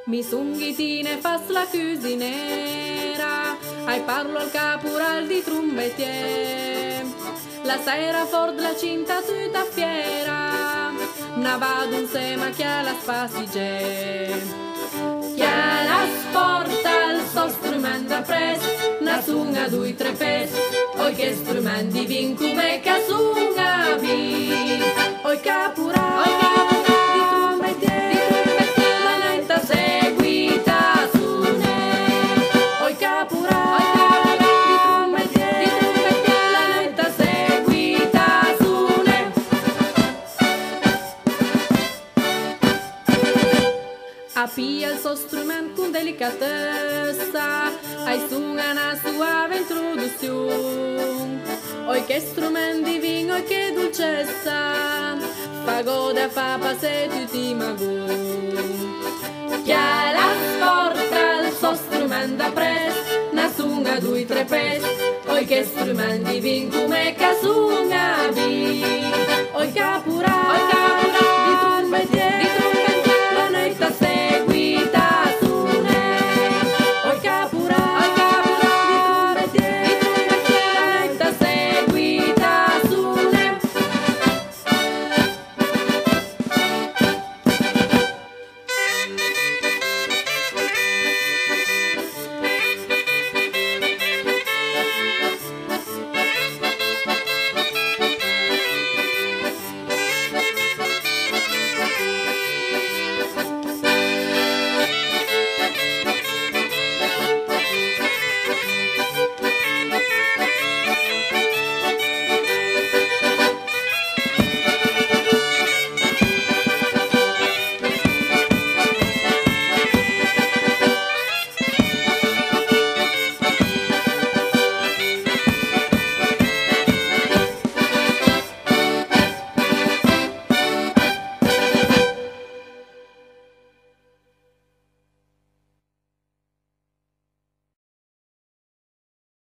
Mi sunghitine fas la cusinera, ai parlo al caporal di trumbettier. La sera fort la cinta tutta fiera, na vado insieme a chi la spasiger. Chi la sporta il suo strumento appres, na sunga due tre pes, oi che strumenti vin come che sunga vin, oi caporal. Appia il suo strumento con delicatezza, ai suona una suave introduzione. Oi che strumenti vin, oi che dolcezza, fa goda fa passe tutti magun. Chi la sporta il suo strumento appres, na sunga due tre pes, oi che strumenti vin come che sunga vin, oi caporal.